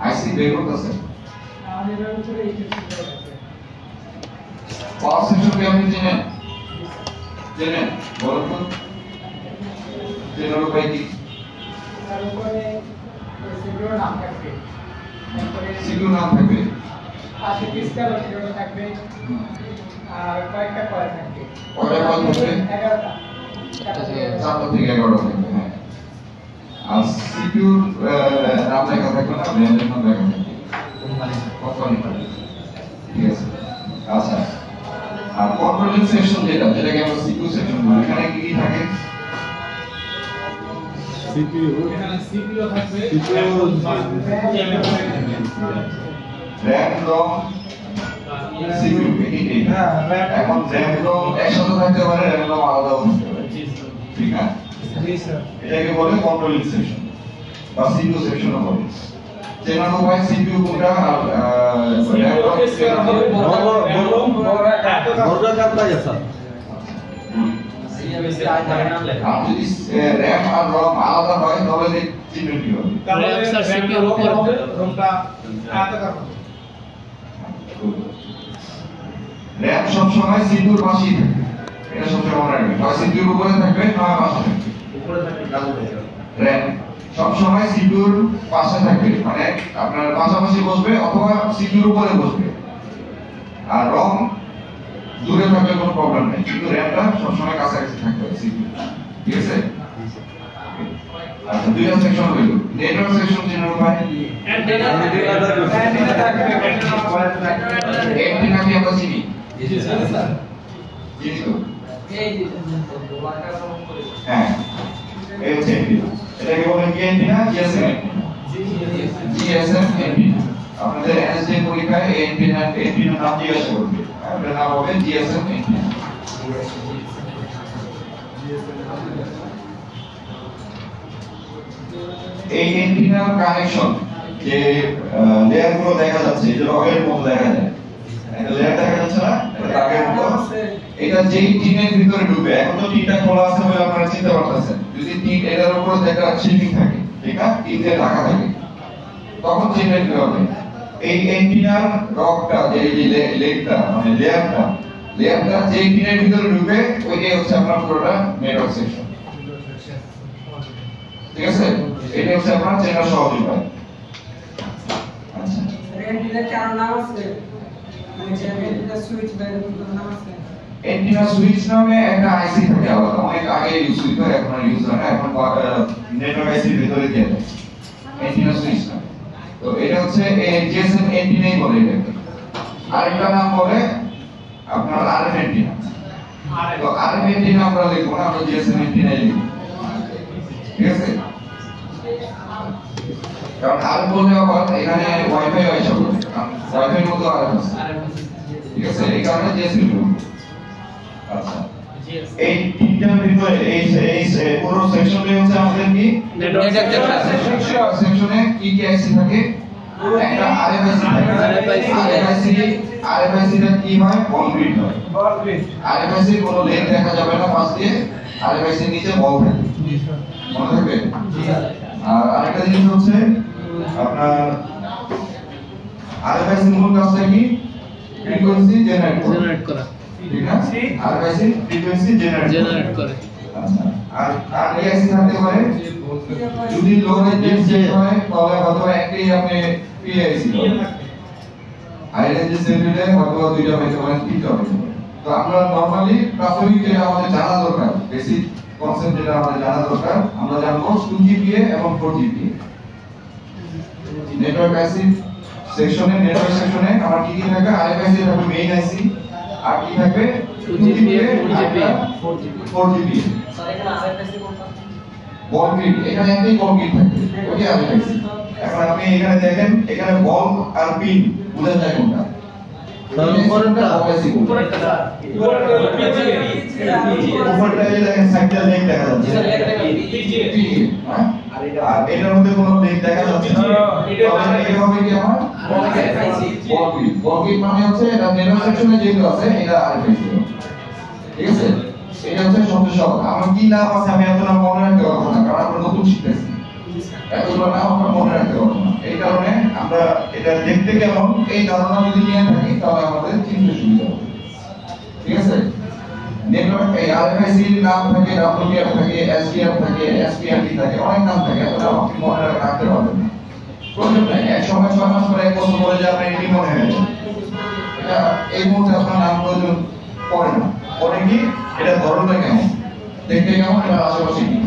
আইসি বের করতেছেন। পাওয়ার সেকশন কি আপনি চেনেন? চেনেন? বলুন তো। চেনার উপায় কি? সিকিউ নাম থাকবে, পাশে ক্রিস্টাল থাকবে, আর কয়েকটা কয়েল থাকবে। কয়টা কয়েল থাকবে? 11টা। 4টা থেকে 11টা থাকবে। হ্যাঁ। আর সিকিউর নাম লেখা থাকবে না, ব্র্যান্ডের নাম লেখা থাকবে। কোম্পানি। ঠিক আছে। আচ্ছা। আর কন্ট্রোলিং সেকশন যেটাকে আমরা সিকিউ সেকশন বলি, এখানে কি কি থাকে? এখানে সিপিইউ থাকবে, RAM ROM CPU এই এখন RAM ROM একসাথে থাকতে পারে, RAM ROM আলাদাও থাকতে পারে। ঠিক না? জি স্যার। এটাকে বলে কন্ট্রোলিং সেকশন বা CPU সেকশন বলে। চেনার উপায় CPU কোনটা আর বড়রা কাটলা গেছে আর যদি RAM আর ROM আলাদা হয় তাহলে চিহ্ন কি হবে? RAM স্যার CPU এর উপর রুমটা আয়তাকার হবে। RAM সব সময় CPU এর পাশেই থাকে। এটা সবসময় মনে রাখবেন। হয় CPU এর উপরে থাকবে নয় পাশে থাকবে। উপরে থাকলে কালো হয়ে যাবে। RAM সব সময় CPU এর পাশে থাকবে, মানে আপনার পাশাপাশি বসবে অথবা CPU এর উপরে বসবে। আর ROM দূরে থাকলে কোনো প্রবলেম নেই, কিন্তু RAM-টা সব সময় কাছাকাছি থাকতে হবে CPU। ঠিক আছে? আচ্ছা, দুইটা সেকশন হইল। নেটওয়ার্ক সেকশন চেনার উপায়? অ্যান্টেনা থাকবে, অ্যান্টেনা কি আমরা চিনি? জি স্যার। চিনি তো? এই যে হ্যাঁ, এই হচ্ছে অ্যান্টেনা। এটাকে বলে কি অ্যান্টেনা? GSM antenna. আপনাদের এনএসডি পরীক্ষায় এই অ্যান্টেনার নাম জিজ্ঞাসা করবে। এটার নাম হবে GSM অ্যান্টেনা। এই অ্যান্টেনার কানেকশন যে লেয়ার গুলো দেখা যাচ্ছে, যে রগের মতো দেখা যায়, একটা লেয়ার দেখা যাচ্ছে না, এটা দাগের মতো। এটা যেই টিনের ভিতরে ঢুকবে, এখন তো টিনটা খোলা আছে বলে আপনারা চিনতে পারতেছেন। যদি টিন এটার উপরে একটা শিপিং থাকে, ঠিক আছে, টিন দিয়ে ঢাকা থাকে, তখন চিনতে কি হবে? এই অ্যান্টেনার রগটা, যে এই যে লেগটা মানে লেয়ারটা যেই টিনের ভিতরে ঢুকবে, ওইটাই হচ্ছে আপনার পুরোটা নেটওয়ার্ক সেকশন। ঠিক আছে? এটা হচ্ছে আপনার চেনার সহজ উপায়। আচ্ছা, অ্যান্টেনা কার নাম আছে? মানে যে অ্যান্টেনা সুইচ বা এরকম কোনো নাম আছে? অ্যান্টেনা সুইচ নামে একটা আইসি থাকে আলাদা, অনেক আগে ইউজ হতো, এখন আর ইউজ হয় না, এখন নেটওয়ার্ক আইসির ভিতরে দিয়ে দেয় অ্যান্টেনা সুইচ নামে। তো এটা হচ্ছে জিএসএম অ্যান্টেনাই বলে এটাকে। আরেকটা নাম বলে আপনার আরএফ অ্যান্টেনা। তো আরএফ অ্যান্টেনা আমরা লিখবো না, আমরা জিএসএম অ্যান্টেনাই লিখবো। ঠিক আছে? কারণ আরএফ বলতে আবার এখানে ওয়াইফাই আইসা বলে, ওয়াইফাই মতো আরএফ আছে। ঠিক আছে? এই কারণে জিএসএম লিখবো। আচ্ছা, এই তিনটার ভিতরে এই পুরো সেকশনে হচ্ছে আমাদের কি নেটওয়ার্ক সেকশনে কি কি আইসি থাকে? একটা আরএফআইসি থাকে। আরএফআইসি টা কি হয়? বল গ্রিড হয়। আরএফআইসি কোনো লেগ দেখা যাবে না পাশ দিয়ে, আরএফআইসি নিচে বল থাকে। মনে থাকবে? আর আরেকটা জিনিস হচ্ছে আপনার আরএফআইসি মূল কাজটা কি? ফ্রিকোয়েন্সি জেনারেট করা। ঠিক আছে? আরএফআইসি ফ্রিকোয়েন্সি জেনারেট করে। আচ্ছা, আর আইসি থাকতে পারে যদি লো রেঞ্জের সেট হয় তাহলে হয়তো একটাই আপনি পিআইসি হাই রেঞ্জের সেট হলে হয়তো দুইটা হতে পারে, তিনটা হতে পারে। তো আমরা নরমালি প্রাথমিক যেটা আমাদের জানা দরকার, বেসিক কনসেপ্ট যেটা আমাদের জানা দরকার, আমরা জানবো 2GPA এবং 4GPA। নেটওয়ার্ক আইসি সেকশনে, নেটওয়ার্ক সেকশনে আমার কি কি থাকবে? আরএফআইসি থাকবে মেইন আইসি, আর কি থাকবে? 2GPA 4GPA। স্যার এখানে আরএফআইসি কোনটা? বল গ্রিড, এখানে একটাই বল গ্রিড থাকবে, ওকে আরএফআইসি। এখন আপনি এখানে দেখেন, এখানে বল আর পিন বোঝা যায় কোনটা? উপরটা এই দেখেন সাইডটা লেগ দেখা যাচ্ছে আর এটার মধ্যে কোনো লেগ দেখা যাচ্ছে না। তাহলে এটা হবে কি আমার বলবিট মানে হচ্ছে এটা নেটাল সেকশনে যেটা আছে এটা আরএফআইসি, ঠিক আছে? এটা হচ্ছে সবচেয়ে সহজ। আমার কি নাম আছে আমি এত নাম মনে রাখতে পারবো না, কারণ আমরা নতুন শিখতেছি, এতগুলো নাম আমরা মনে রাখতে পারবো না। এই কারণে আমরা এটা দেখতে কেমন এই ধারণা যদি নিয়ে থাকি তাহলে আমাদের চিনতে সুবিধা হবে, ঠিক আছে? নেটওয়ার্ক এই আরএফআইসি নাম থাকে, ডাব্লিউপিআর থাকে, এসডিআর থাকে, এসপিআরটি থাকে, অনেক নাম থাকে, এগুলো আপনি মনে রাখতে পারবেন না। প্রয়োজন নাই, এক সময় 6 মাস পরে 1 বছর পরে যে আপনার এটি মনে হয়ে যাবে, এটা এই মুহূর্তে আপনার নাম প্রয়োজন পড়ে না। পরে কি এটা ধরনটা কেমন, দেখতে কেমন, এটা আশেপাশে কি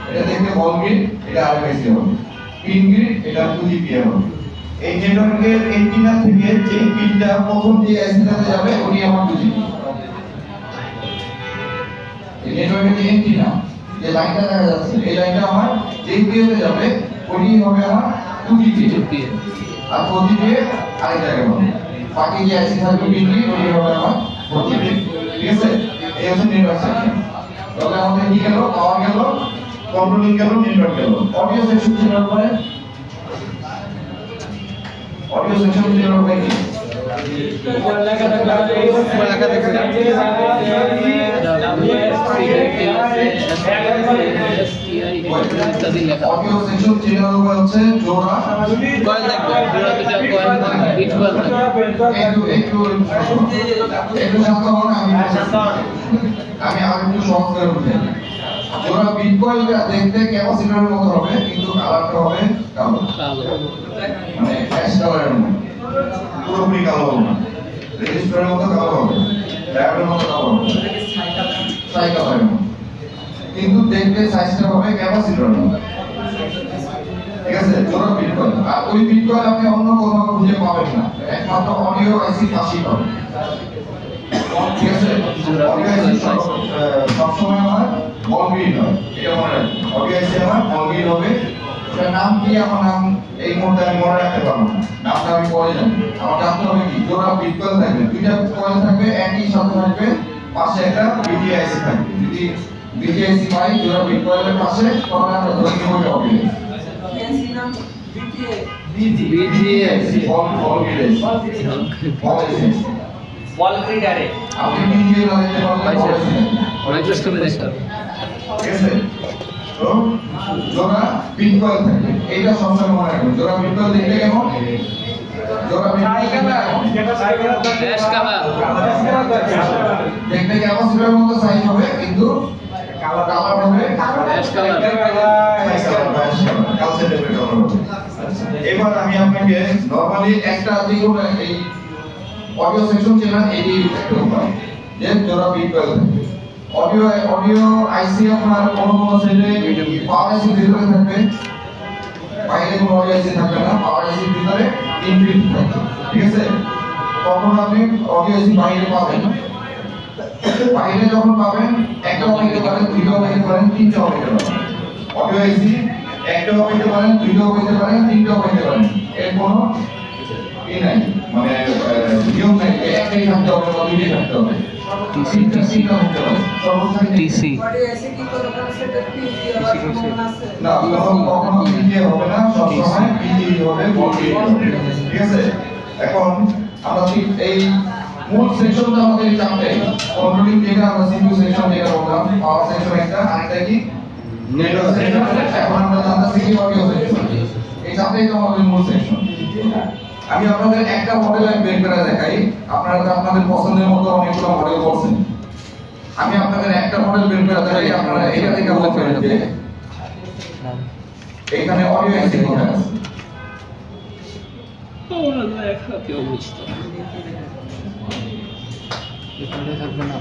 এটা দেখতে বলবিট, এটা আরএফআইসি হবে, পিন গ্রিড, এটা 2GPR হবে। এই নেটওয়ার্কের এন্টিনা থেকে যে পিনটা প্রথম যে আইসিটাতে যাবে ওই আমার 2GP। এই নেটওয়ার্কের যে এন্টিনা যে লাইনটা দেখা যাচ্ছে এই লাইনটা আমার যেই পিএতে যাবে ওই হবে আমার 2GP, আর 4GP আরেক জায়গায় হবে। বাকি যে আইসি থাকবে পিন গ্রিড ওই হবে আমার 4GP, ঠিক আছে? এই হচ্ছে নেটওয়ার্ক সেকশন। তাহলে আমাদের কি গেল, পাওয়ার গেল, কন্ট্রোলিং গেল, নেটওয়ার্ক গেল। অডিও সেকশন ছিল পরে অডিও সেকশন ছিল পরে কি অডিও সেকশন ছিল হচ্ছে জোড়া কয়েল থাকবে, জোড়া দুটো কয়েল থাকবে, বিট কয়েল থাকবে। একটু শান্ত হন, আমি আর একটু সহজ করে বলছি। জোড়া বিট কয়েল দেখতে ক্যাপাসিটরের মতো হবে, কিন্তু কালারটা হবে কালো, মানে অ্যাশ কালারের মতো, পুরোপুরি কালো হবে না, রেজিস্টারের মতো কালো হবে, ডায়োডের মতো কালো হবে, সাই কালারের মতো, কিন্তু দেখতে সাইজটা হবে ক্যাপাসিটরের মতো, ঠিক আছে? জোড়া বিট কয়েল। আর ওই বিট কয়েল আপনি অন্য কোথাও খুঁজে পাবেন না, একমাত্র অডিও আইসি পাশেই পাবেন, ঠিক আছে? অডিও আইসি সবসময় আমার বলবিট হয়, এটা মনে রাখবেন। অডিও আইসি আমার বলবিট হবে। এটার নাম কি আমার নাম এই মুহূর্তে আমি মনে রাখতে পারবো না, নামটা আমি পরে জানি। আমার জানতে হবে কি জোড়া বিট কয়েল থাকবে, দুইটা কয়েল থাকবে, একই সাথে থাকবে, পাশে একটা বিটিআইসি থাকবে। যদি বিটিআইসি পাই জোড়া বিট কয়েলের পাশে, তাহলে আমরা ধরে নিব এটা অডিও বিটিআইসি বলবিট আইসি ওয়াল গ্রিড অ্যারে। আপনি বিটিআই লাগাতে পারলে মাইক্রোস্কোপে দেখতে হবে, ঠিক আছে? তো জোড়া বিট কয়েল থাকবে, এইটা সবসময় মনে রাখবেন। জোড়া বিট কয়েল দেখতে কেমন, জোড়া বিট কয়েল ড্যাশ কালার দেখতে ক্যাপাসিটরের মতো সাইজ হবে, কিন্তু কালার হবে ড্যাশ কালার। ক্যালসিয়ামের কালার হবে। এবার আমি আপনাকে নরমালি একটা যেগুলো এই অডিও সেকশন চেনার এই একটা উপায়, যে জোড়া বিট কয়েল থাকবে। অডিও আইসি আপনার কোন সেটে পাওয়ার আইসি ভিতরে থাকবে, বাইরে কোনো অডিও আইসি থাকবে না, পাওয়ার আইসি ভিতরে ইনপুট থাকবে, ঠিক আছে? তখন আপনি অডিও আইসি বাইরে পাবেন। বাইরে যখন পাবেন একটাও হইতে পারেন, দুইটাও হইতে পারেন, তিনটাও হইতে পারেন। অডিও আইসি একটাও হইতে পারেন, দুইটাও হইতে পারেন, তিনটাও হইতে পারেন, এর কোনো নাই, মানে নিয়ম নাই একটাই থাকতে হবে বা দুইটাই থাকতে হবে। টিসি না, কখনো পিজিএ হবে না, সবসময় পিজি হবে, বলবিট হবে, ঠিক আছে? এখন আমরা ঠিক এই মূল সেকশনটা আমাদের জানতে, কন্ট্রোলিং যেটা আমরা সিপিইউ সেকশন যেটা বললাম, পাওয়ার সেকশন একটা, আরেকটা কি নেটওয়ার্ক সেকশন। এখন আমরা জানতেছি কি অডিও সেকশন, এই চারটাই তো আমাদের মূল সেকশন। আমি আপনাদের একটা মডেল বের করে দেখাই, আপনারা তো আপনাদের পছন্দের মতো অনেকগুলো মডেল করছেন। আমি আপনাদের একটা মডেল বের করে দেখাই, আপনারা এটা থেকে বলতে পারেন যে এখানে অডিও আইসি কোথায় আছে। ওরা একসাথে অবস্থা এখানে থাকবে না।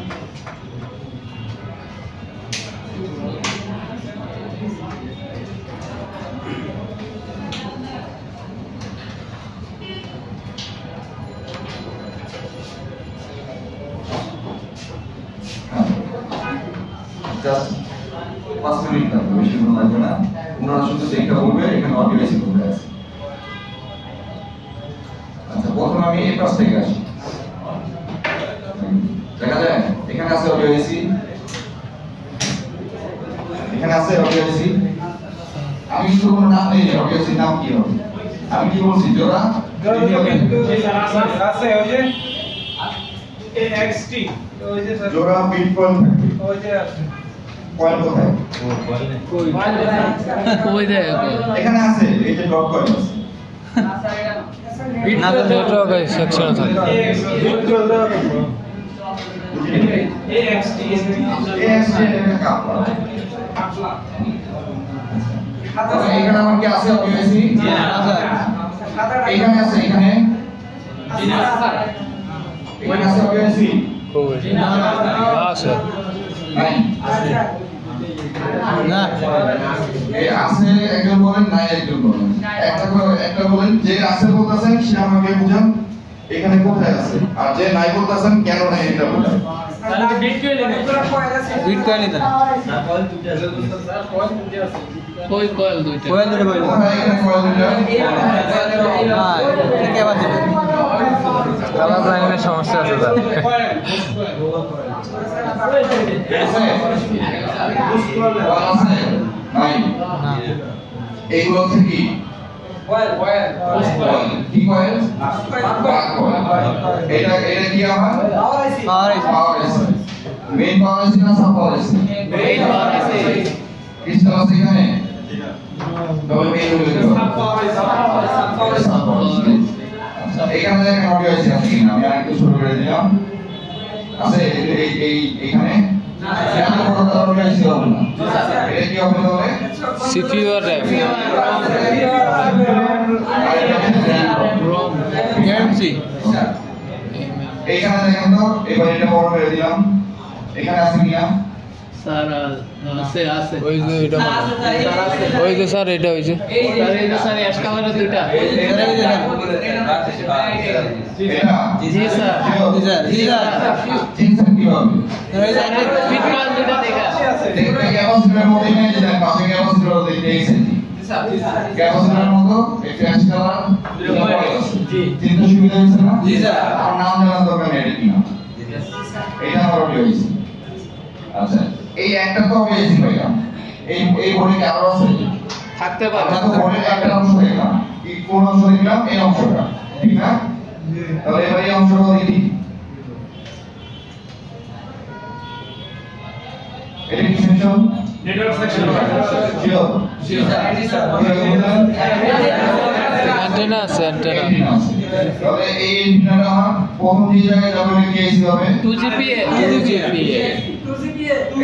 জাস্ট 5 মিনিট লাগবে, বেশি সময় লাগবে না। ওনারা শুধু দেখে বলবে এখানে অডিও আইসি কোথায় আছে। আচ্ছা, প্রথমে আমি এই পাশ থেকে আসি। এখানে আছে ওবিসি, এখানে আছে ওবিসি। আমি কিন্তু কোনো নাম নেই, ওবিসি নাম কি হবে? আমি কি বলছি? জোড়া আছে ওই যে এক্সটি ওই যে স্যার জোড়া বিট কয়েল থাকে। ওই যে আছে কয়েল কোথায়? কই দেয় এখানে আছে, এই যে ডট কয়েল আছে। না তো নেটওয়ার্ক সেকশন থাকে এক্সটি এক্সটি এটা কাপ এখানে আমার কি আছে ওবিসি? এখানে আছে, এখানে এখানে আছে ওবিসি আছে নাই না এই আছে একজন বলেন, নাই একজন বলেন। একটা বলেন যে আছে বলতেছেন সে আমাকে বুঝান এখানে কোথায় আছে, আর যে নাই বলতেছেন কেন নাই এটা বুঝান। বিট কয়েল নিতে না কই কয়েল দুইটা কয়েল দুটো কয়েল কোথায় এখানে কয়েল দুটো? না এটা ক্যাপাসিটি কালার লাইনের সমস্যা আছে তার আছে? কয়েল আছে? নাই। না এইগুলো হচ্ছে কি? কয়েল। কি কয়েল? কয়েল। এটা কি আমার? পাওয়ার আইসি পাওয়ার আইসি। মেইন পাওয়ার আইসি না সাব পাওয়ার আইসি? মেইন পাওয়ার আইসি ক্রিস্টাল আছে এখানে? তবে মেইন হলো সাব পাওয়ার আইসি। এখানে দেখেন অডিও আইসি আছে কিনা, আমি আরেকটু শুরু করে দিলাম। আছে এইখানে? এখানে কোনো অডিও আইসি হবে না। এটা কি হবে তাহলে? সিপিইউ আর র‍্যাম রম এমসি এইখানে দেখেন তো, এবার এটা বড় করে দিলাম। এখানে আছে কিনা? স্যার আছে আছে ওই যে এটা মনে ওই যে স্যার এটা হইছে স্যার এই যে স্যার এক্সকাভারের দুইটা এটা জি স্যার জি স্যার জিনসেন কি হবে? স্যার বিট কয়েল দুইটা দেখা দেখতে ক্যাপাসিটরের মধ্যে নেই, যে পাশে ক্যাপাসিটর দেখতে এসেছি। ক্যাপাসিটরের মতো একটু এক্সট্রা জি চিন্তা সুবিধা হয়েছে না? জি স্যার আর নাম জানার দরকার নেই, এটা কি নাম? এটা আমার অডিও হয়েছে। আচ্ছা এই একটা তো হয়েছে ভাইয়া, এই বলে কি আরো আছে? থাকতে পারে আমরা তো বলে একটা অংশ দেখলাম, কি কোন অংশ দেখলাম? এই অংশটা, ঠিক না? তাহলে এবার এই অংশটা দেখি। এটা কি section? Network section sure antenna আছে অ্যান্টেনা তাহলে এই অ্যান্টেনাটা আমার প্রথম যে জায়গায় যাবে কি এসি হবে? 2GPA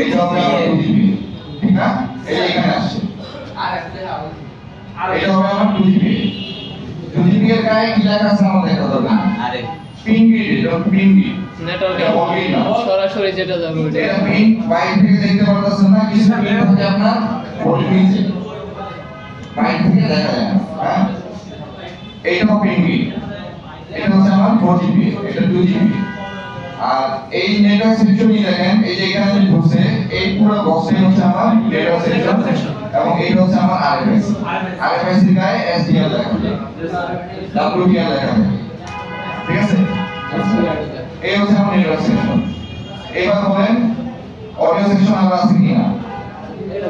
এটা হবে আমার 2GPA, ঠিক না? এই যে এখানে আসছে, এটা হবে আমার 2GPA। 2GPA এর গায়ে কি লেখা আছে আমাদের দেখা দরকার। আরে পিন গ্রিড, এটা পিন গ্রিড নেটওয়ার্কে সরাসরি যেটা যাবে ওইটা এটা পিন বাইরে থেকে দেখতে পারতেছেন না, কিছু পিন থাকে আপনার ভোল্ট নিচে, বাইরে থেকে দেখা যায় না। হ্যাঁ এইটাও পিন গ্রিড, এটা হচ্ছে আমার 4GPA, এটা 2GPA। আর এই নেটওয়ার্ক সেকশনই দেখেন, এই যে এখানে যে ঢুকছে এই পুরো বক্সে হচ্ছে আমার নেটওয়ার্ক সেকশন, এবং এই হচ্ছে আমার আরএফআইসি। আরএফআইসি এর গায়ে এসডিআর লেখা থাকে, ডব্লিউডিআর লেখা থাকে, ঠিক আছে? এই হচ্ছে আমার নেটওয়ার্ক সেকশন। এবার বলেন অডিও সেকশন আর আছে কিনা?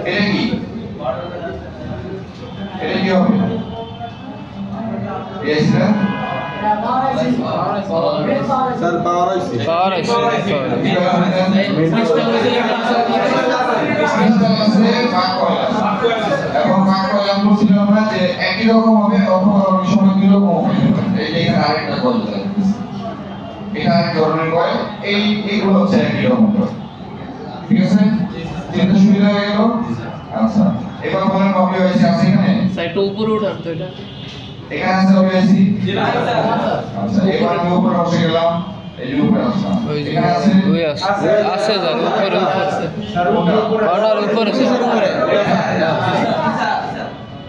এটা কি? এটা কি হবে? Yes sir. স্যার পাওয়ার আইসি পাওয়ার আইসি এবং ভাগ কয়েল আমরা বলছিলাম না যে একই রকম হবে অথবা অনেক সময় দুই রকম হবে। এই যে এখানে আরেকটা কয়েল আছে, এটা আরেক ধরনের কয়েল, এইগুলো হচ্ছে একই রকম কয়েল, ঠিক আছে? চিন্তা সুবিধা হয়ে গেল। আচ্ছা এবার বলেন অডিও আইসি আছে এখানে? সাইটটা উপরে উঠান তো এটা এখানে আছে অডিও আইসি? আচ্ছা এবার আমি উপরে বসে গেলাম, এই যে উপরে আসলাম, ওই যে এখানে আছে? ওই আছে আছে স্যার উপরে আছে অর্ডার উপরে আছে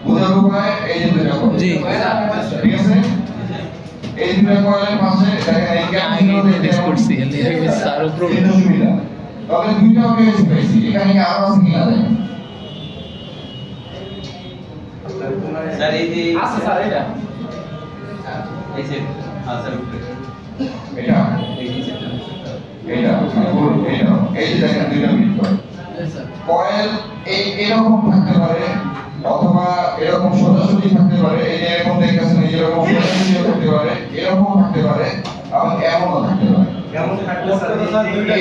বুঝার উপায় এই যে দুইটা কয়েল, জি ঠিক আছে? এই দুইটা কয়েলের পাশে দেখেন এই গ্যাপ চিহ্ন ডিস করছি এলি স্যার উপরে চিহ্ন সুবিধা। তাহলে দুইটা অডিও আইসি পাইছি, এখানে কি আরো আছে কিনা দেখেন। স্যার এই যে আছে স্যার এটা এই যে স্যার এটা এই যে এটা এই যে দেখেন দুইটা বিট করে কয়েল এরকম থাকতে পারে অথবা এরকম সোজাসুজি থাকতে পারে, এই যে এরকম দেখতেছেন এই যেরকম সোজাসুজি থাকতে পারে, এরকম থাকতে পারে, আবার এমনও থাকতে পারে। কেমন থাকলে স্যার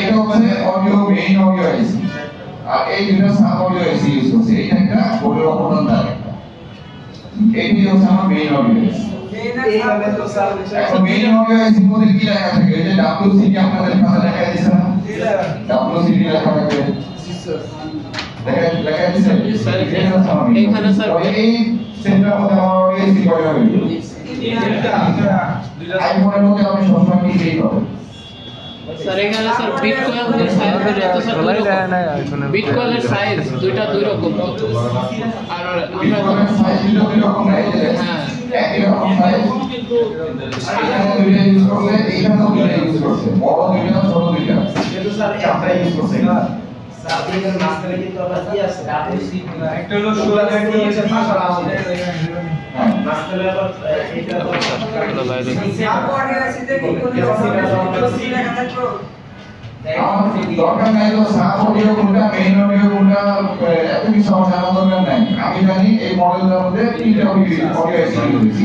এটা হচ্ছে অডিও মেইন অডিও আইসি, আর এই দুটো সাব অডিও আইসি ইউজ করছে। এটা একটা বোর্ডের অপশন তার একটা, এটি হচ্ছে আমার মেইন অডিও আইসি। এইভাবে তো স্যার এখন মেইন অডিও আইসির মধ্যে কি লেখা থাকে? এই যে WCD আপনাদের কাছে লেখা দিয়েছে না, WCD লেখা থাকে, লেখা দিয়েছে এইখানে স্যার এই সেন্টার মধ্যে আমার অডিও আইসি করে হবে। আইফোনের মধ্যে আপনি সবসময় কি এই পাবেন স্যার এখানে স্যার বিট কয়েলের সাইজ তো স্যার বিট কয়েলের সাইজ দুইটা দুই রকম, আর বিটকয়েনের সাইজ দুই রকম না, এই যে হ্যাঁ একই রকম সাইজ, এখানে দুইটা ইউজ করলে এখানেও দুইটা ইউজ করছে, বড় দুইটা ছোট দুইটা, কিন্তু স্যার আমরা ইউজ করছি না স্যার এর মাঝখানে কিন্তু আবার কি আছে একটা হলো 16 গাড়ি আছে পাশা আছে মাঝখানে আবার এটা তো আপনি আছে দেখি কোন লেখা থাকলো দরকার নাই তো সাব অডিও কোনটা মেইন অডিও কোনটা এত কিছু আমার জানার দরকার নাই। আমি জানি এই মডেলটার মধ্যে তিনটা অডিও আইসি ইউজ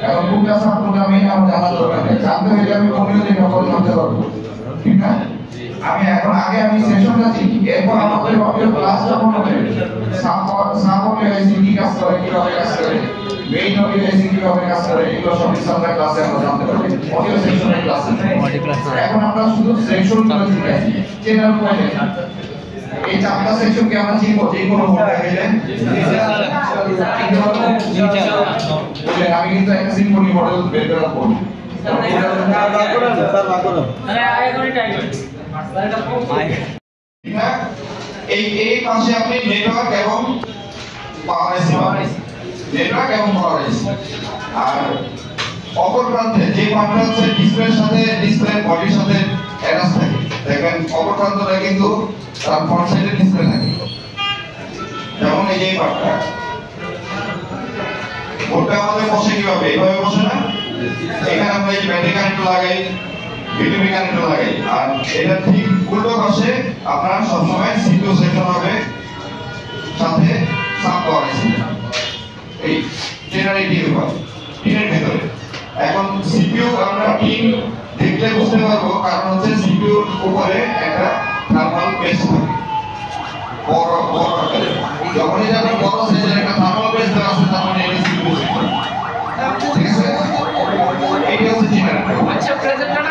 এখন কোনটা সাব কোনটা মেইন আমার জানার দরকার নেই, জানতে হলে আমি কমিয়ে দেখে পরে জানতে পারবো, ঠিক না? আমি এখন আগে আমি সেশনটা চিনি, এরপর আমাদের অডিও ক্লাস যখন হবে সাব অডিও আইসি কি কাজ করে, কিভাবে কাজ করে, মেইন অডিও আইসি কিভাবে কাজ করে, এগুলো সব কিছু আমরা ক্লাসে আমরা জানতে পারবো, অডিও সেকশনের ক্লাসে। এখন আমরা শুধু সেকশনগুলো শিখেছি, জেনারেল পয়েন্টে এই চারটা সেকশনকে আমরা চিনবো যে কোনো বোর্ডে গেলে আমি কিন্তু একটা সিম্পলি মডেল বের করা করব। এই পাশে আপনি নেটওয়ার্ক এবং পাওয়ার আইসি পাবেন, নেটওয়ার্ক এবং পাওয়ার আইসি। আর অপর প্রান্তে যে পার্টটা হচ্ছে ডিসপ্লের সাথে ডিসপ্লে বডির সাথে অ্যাটাচ থাকে, দেখবেন অপর প্রান্তটা কিন্তু তার ফ্রন্ট সাইডে ডিসপ্লে থাকে, যেমন এই যে পার্টটা বোর্ডটা আমাদের বসে কিভাবে, এইভাবে বসে না, এখানে আমরা এই ব্যাটারি কানেক্টর লাগাই, ভিটিভি কানেক্টর লাগাই, আর এটা ঠিক উল্টো পাশে আপনার সবসময় সিপিইউ সেকশন হবে সাথে সাব পাওয়ার আইসি, এই জেনারেটিভ হবে টিনের ভিতরে। এখন সিপিইউ আমরা টিন দেখলে বুঝতে পারবো, কারণ হচ্ছে সিপিইউর উপরে একটা থার্মাল পেজ থাকে বড় বড় আকারের, যখনই যাবেন বড় সাইজের একটা থার্মাল পেজ দেওয়া আছে তার মানে এটা সিপিইউ সেকশন, ঠিক আছে? এইটা হচ্ছে জেনারেটর। আচ্ছা প্রেজেন্টার